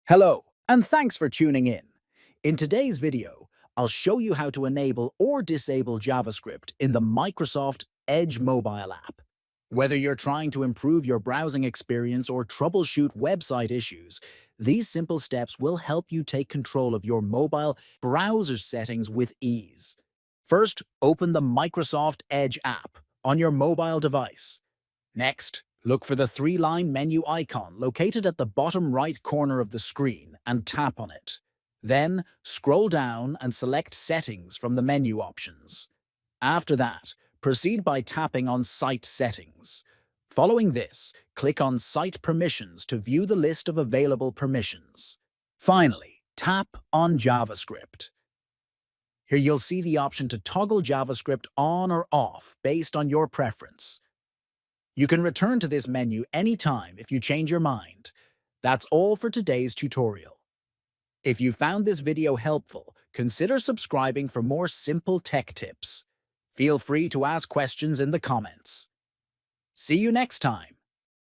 Hello, and thanks for tuning in. In today's video, I'll show you how to enable or disable JavaScript in the Microsoft Edge mobile app. Whether you're trying to improve your browsing experience or troubleshoot website issues, these simple steps will help you take control of your mobile browser settings with ease. First, open the Microsoft Edge app on your mobile device. Next, look for the three-line menu icon located at the bottom right corner of the screen and tap on it. Then, scroll down and select Settings from the menu options. After that, proceed by tapping on Site Settings. Following this, click on Site Permissions to view the list of available permissions. Finally, tap on JavaScript. Here you'll see the option to toggle JavaScript on or off based on your preference. You can return to this menu anytime if you change your mind. That's all for today's tutorial. If you found this video helpful, consider subscribing for more simple tech tips. Feel free to ask questions in the comments. See you next time.